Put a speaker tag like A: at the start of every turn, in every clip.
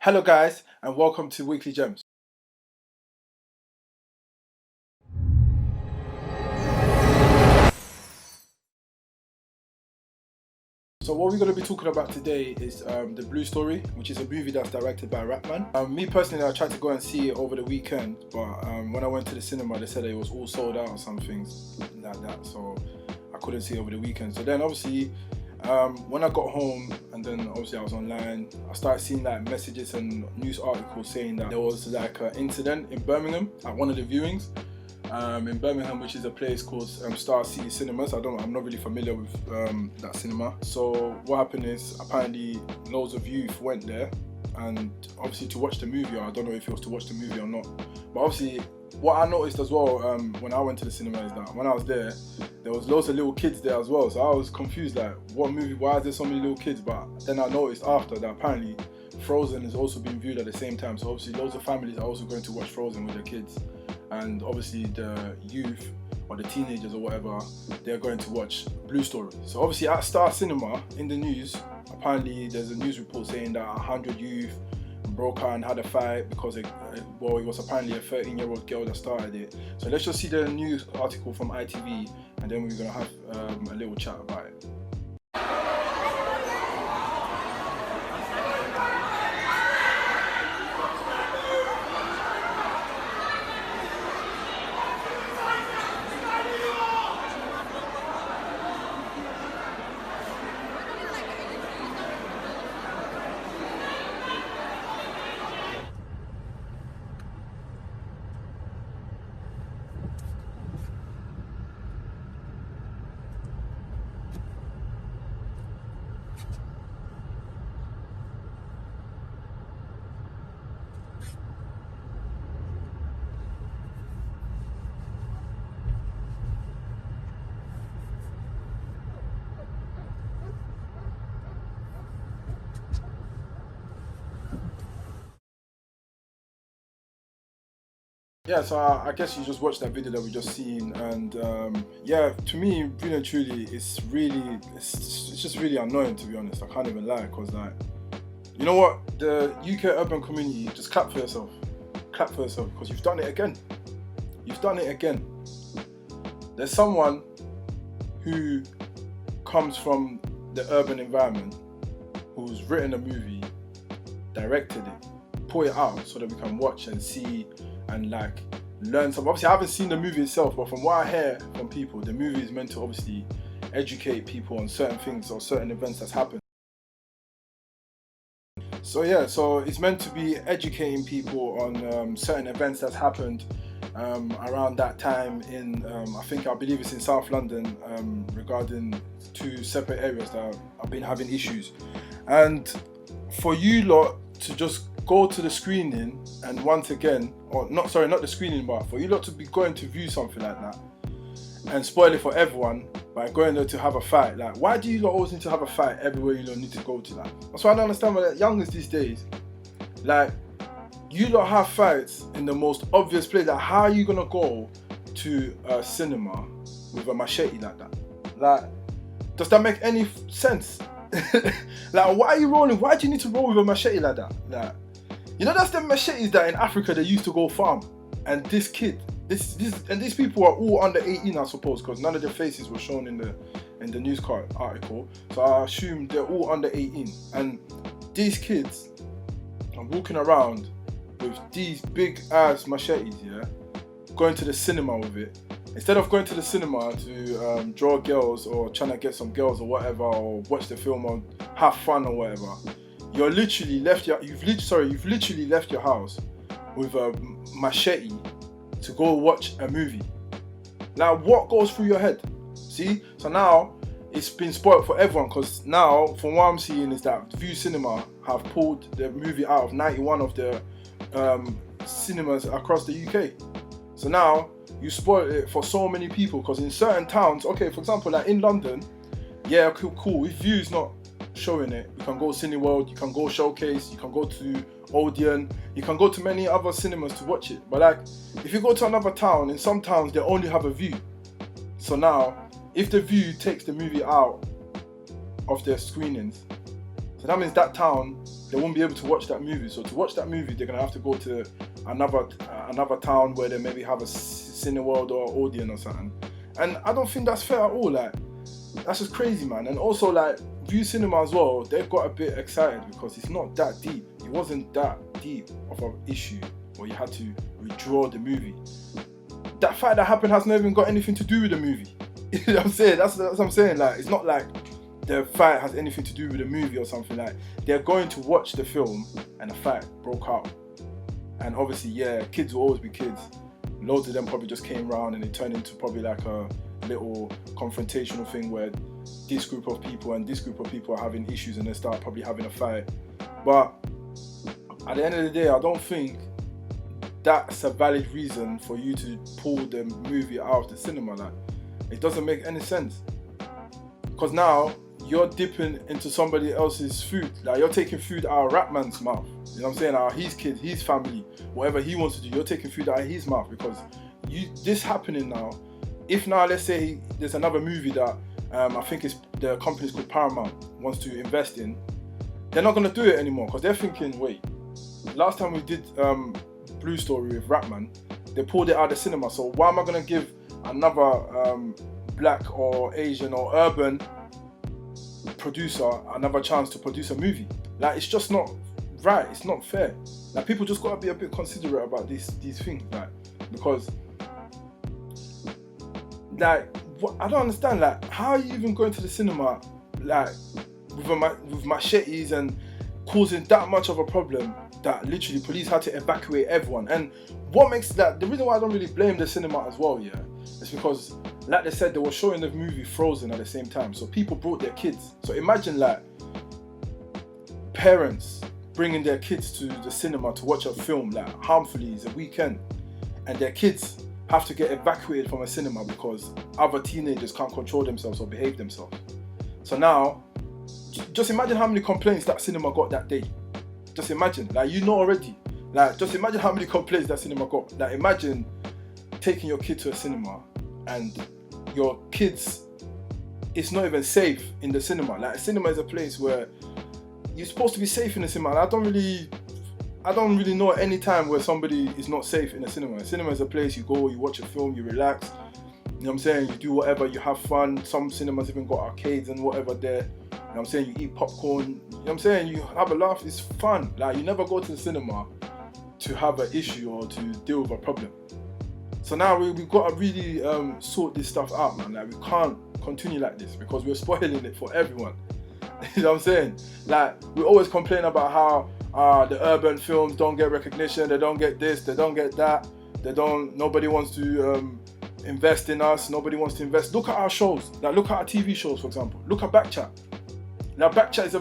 A: Hello guys, and welcome to Weekly Gems. So what we're going to be talking about today is the Blue Story, which is a movie that's directed by RAPMAN. Me personally, I tried to go and see it over the weekend, but when I went to the cinema, they said it was all sold out or some things like that, so I couldn't see it over the weekend. So then obviously, when I got home and then obviously I was online, I started seeing like messages and news articles saying that there was like an incident in Birmingham at one of the viewings. In Birmingham, which is a place called Starcity Cinemas. I'm not really familiar with that cinema. So what happened is apparently loads of youth went there, and obviously to watch the movie. Or I don't know if it was to watch the movie or not. But obviously, what I noticed as well when I went to the cinema is that when I was there was loads of little kids there as well. So I was confused, like, what movie? Why is there so many little kids? But then I noticed after that apparently Frozen is also being viewed at the same time. So obviously, loads of families are also going to watch Frozen with their kids. And obviously the youth or the teenagers or whatever, they're going to watch Blue Story. So obviously at Star Cinema, in the news, apparently there's a news report saying that 100 youth broke out and had a fight because it was apparently a 13-year-old girl that started it. So let's just see the news article from ITV, and then we're going to have a little chat about it. Yeah, so I guess you just watched that video that we just seen, and yeah, to me, really and truly, it's just really annoying, to be honest. I can't even lie, because like, you know what, the UK urban community, just clap for yourself, because you've done it again. You've done it again. There's someone who comes from the urban environment, who's written a movie, directed it, put it out so that we can watch and see and like learn something. Obviously I haven't seen the movie itself, but from what I hear from people, the movie is meant to obviously educate people on certain things or certain events that's happened. So yeah, so it's meant to be educating people on certain events that's happened around that time in I believe it's in South London, regarding two separate areas that have been having issues. And for you lot to just go to the screening and once again, or not the screening, but for you lot to be going to view something like that and spoil it for everyone by going there to have a fight. Like, why do you lot always need to have a fight everywhere you lot need to go to? That that's why I don't understand why the youngest these days, like, you lot have fights in the most obvious place. Like, how are you gonna go to a cinema with a machete like that? Like, does that make any sense? Like, why are you rolling? Why do you need to roll with a machete like that? Like, you know, that's the machetes that in Africa they used to go farm. And this kid, these people are all under 18, I suppose, because none of their faces were shown in the news card article. So I assume they're all under 18. And these kids are walking around with these big ass machetes, yeah, going to the cinema with it. Instead of going to the cinema to draw girls or trying to get some girls or whatever, or watch the film or have fun or whatever, you've literally left your house with a machete to go watch a movie. Now, what goes through your head? See, so now it's been spoiled for everyone, because now, from what I'm seeing, is that VUE Cinema have pulled the movie out of 91 of the cinemas across the UK. So now you spoil it for so many people, because in certain towns, okay, for example, like in London, yeah, cool. If VUE's not showing it, you can go Cineworld, you can go Showcase, you can go to Odeon, you can go to many other cinemas to watch it. But like, if you go to another town, in some towns they only have a VUE. So now, if the VUE takes the movie out of their screenings, So that means that town, they won't be able to watch that movie. So to watch that movie, they're gonna have to go to another town where they maybe have a Cineworld or Odeon or something. And I don't think that's fair at all. Like, that's just crazy, man. And also, like, VUE Cinema as well, they've got a bit excited because it's not that deep. It wasn't that deep of an issue where you had to withdraw the movie. That fight that happened has not even got anything to do with the movie. You know what I'm saying? That's what I'm saying. Like, it's not like the fight has anything to do with the movie or something. Like, they're going to watch the film and the fight broke out. And obviously, yeah, kids will always be kids. Loads of them probably just came around and it turned into probably like a little confrontational thing where this group of people and this group of people are having issues and they start probably having a fight. But at the end of the day, I don't think that's a valid reason for you to pull the movie out of the cinema. Like, it doesn't make any sense. Because now you're dipping into somebody else's food. Like, you're taking food out of RAPMAN's mouth. You know what I'm saying? Out of his kids, his family, whatever he wants to do, you're taking food out of his mouth because this happening now. If now, let's say there's another movie that I think the company's called Paramount wants to invest in, they're not going to do it anymore because they're thinking, wait, last time we did bluestory with RAPMAN, they pulled it out of the cinema. So why am I going to give another black or Asian or urban producer another chance to produce a movie? Like, it's just not right. It's not fair. Like, people just gotta be a bit considerate about these things, like, because, like, what, I don't understand. Like, how are you even going to the cinema, like, with machetes and causing that much of a problem that literally police had to evacuate everyone? And what makes that, the reason why I don't really blame the cinema as well, yeah, is because, like they said, they were showing the movie Frozen at the same time, so people brought their kids. So imagine, like, parents bringing their kids to the cinema to watch a film, like, harmfully, is a weekend, and their kids have to get evacuated from a cinema because other teenagers can't control themselves or behave themselves. So now, just imagine how many complaints that cinema got that day. Just imagine, like, you know already. Like, just imagine how many complaints that cinema got. Like, imagine taking your kid to a cinema and your kids, it's not even safe in the cinema. Like, cinema is a place where you're supposed to be safe in the cinema. I don't really know any time where somebody is not safe in the cinema. The cinema is a place you go, you watch a film, you relax. You know what I'm saying? You do whatever, you have fun. Some cinemas even got arcades and whatever there. You know what I'm saying? You eat popcorn. You know what I'm saying? You have a laugh. It's fun. Like, you never go to the cinema to have an issue or to deal with a problem. So now we've got to really sort this stuff out, man. Like, we can't continue like this because we're spoiling it for everyone. You know what I'm saying? Like, we always complain about how the urban films don't get recognition, they don't get this, they don't get that, nobody wants to invest in us, nobody wants to invest. Look at our shows, like, look at our TV shows, for example. Look at Backchat. Now, Backchat is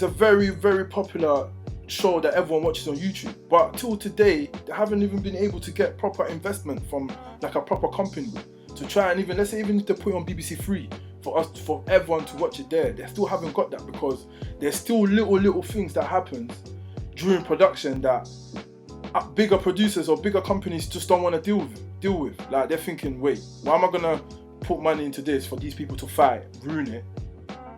A: a very, very popular show that everyone watches on YouTube, but till today, they haven't even been able to get proper investment from, like, a proper company to try and even, let's say, even if they put it on BBC Three, for everyone to watch it there, they still haven't got that because there's still little things that happen during production that bigger producers or bigger companies just don't want to deal with. Like, they're thinking, wait, why am I gonna put money into this for these people to fight, ruin it,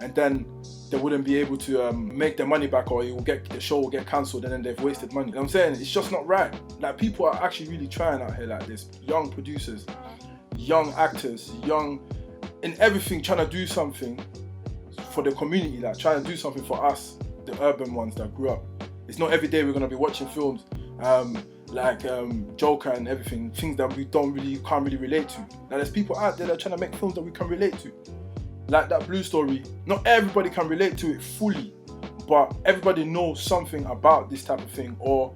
A: and then they wouldn't be able to make their money back, or the show will get cancelled and then they've wasted money. You know what I'm saying? It's just not right. Like, people are actually really trying out here. Like, there's young producers, young actors, young in everything, trying to do something for the community, like trying to do something for us, the urban ones that grew up. It's not every day we're gonna be watching films like Joker and everything, things that we can't really relate to. Now, there's people out there that are trying to make films that we can relate to, like that bluestory. Not everybody can relate to it fully, but everybody knows something about this type of thing, or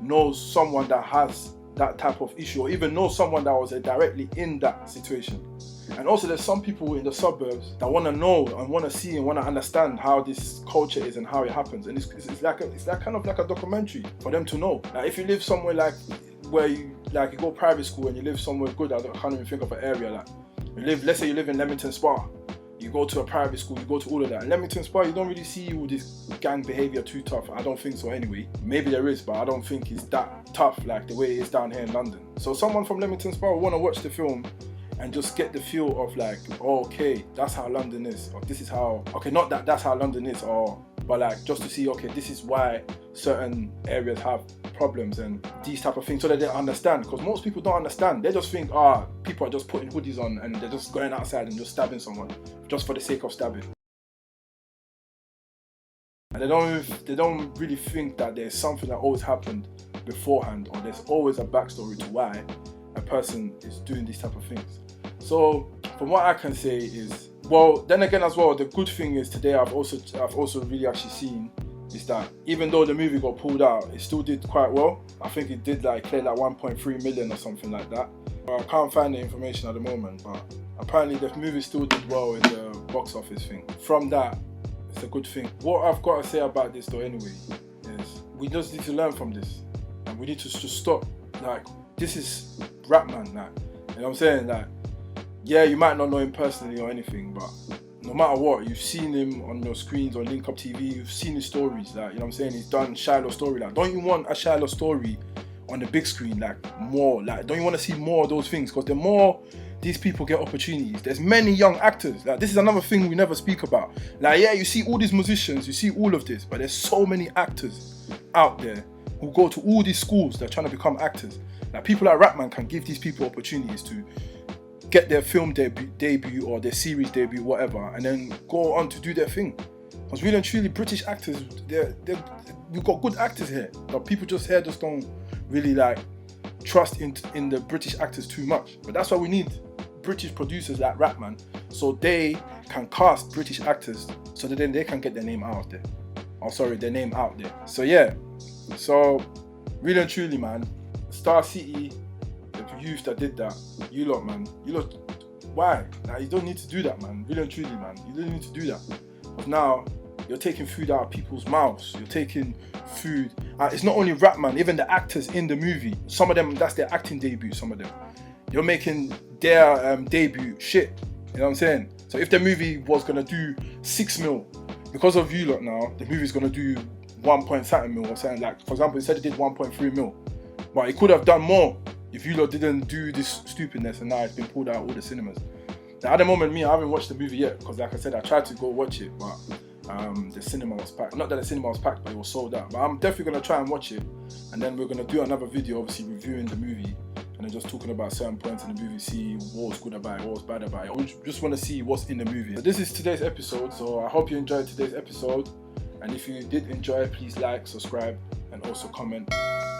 A: knows someone that has that type of issue, or even knows someone that was directly in that situation. And also, there's some people in the suburbs that want to know and want to see and want to understand how this culture is and how it happens. And it's like kind of like a documentary for them to know. Like, if you live somewhere like where you go private school and you live somewhere good, I can't even think of an area. Like, let's say you live in Leamington Spa, you go to a private school, you go to all of that. In Leamington Spa, you don't really see all this gang behavior too tough. I don't think so anyway. Maybe there is, but I don't think it's that tough like the way it is down here in London. So someone from Leamington Spa will want to watch the film and just get the feel of like, oh, okay, that's how London is, or this is how, okay, not that that's how London is, or, but like just to see, okay, this is why certain areas have problems and these type of things, so that they understand. Because most people don't understand. They just think, people are just putting hoodies on and they're just going outside and just stabbing someone just for the sake of stabbing. And they don't really think that there's something that always happened beforehand, or there's always a backstory to why a person is doing these type of things. So from what I can say is, well, then again as well, the good thing is today I've also really actually seen is that even though the movie got pulled out, it still did quite well. I think it did like clear like 1.3 million or something like that. I can't find the information at the moment, but apparently the movie still did well in the box office thing. From that, it's a good thing. What I've got to say about this though anyway is we just need to learn from this, and we need to just stop. Like, this is RAPMAN, like, you know what I'm saying? Like, yeah, you might not know him personally or anything, but no matter what, you've seen him on your screens on Link Up TV, you've seen his stories, like, you know what I'm saying? He's done Shiloh's story, like, don't you want a Shiloh story on the big screen, like, more, like, don't you want to see more of those things? Because the more these people get opportunities, there's many young actors, like, this is another thing we never speak about. Like, yeah, you see all these musicians, you see all of this, but there's so many actors out there who go to all these schools that are trying to become actors. Like, people like RAPMAN can give these people opportunities to get their film debut or their series debut, whatever, and then go on to do their thing. Because really and truly, British actors, we've got good actors here, but people just here just don't really like trust in the British actors too much. But that's why we need British producers like RAPMAN, so they can cast British actors, so that then they can get their name out there. Oh, sorry, their name out there. So yeah, so really and truly, man, Starcity, the youth that did that, you lot, man, you lot, why? Like, you don't need to do that, man. Really and truly, man, you don't need to do that. But now you're taking food out of people's mouths. You're taking food. It's not only RAPMAN, even the actors in the movie. Some of them, that's their acting debut. Some of them, you're making their debut shit. You know what I'm saying? So if the movie was gonna do 6 mil, because of you lot now, the movie's gonna do 1 point something mil or something. Like, for example, it said it did 1.3 mil, but it could have done more if you lot didn't do this stupidness, and now it's been pulled out of all the cinemas. Now, at the moment, I haven't watched the movie yet, because like I said, I tried to go watch it, but the cinema was packed. Not that the cinema was packed, but it was sold out. But I'm definitely going to try and watch it, and then we're going to do another video, obviously reviewing the movie, and then just talking about certain points in the movie, see what was good about it, what was bad about it. I just want to see what's in the movie. So this is today's episode, so I hope you enjoyed today's episode, and if you did enjoy, please like, subscribe, and also comment.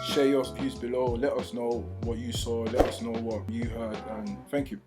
A: Share your views below, let us know what you saw, let us know what you heard, and thank you.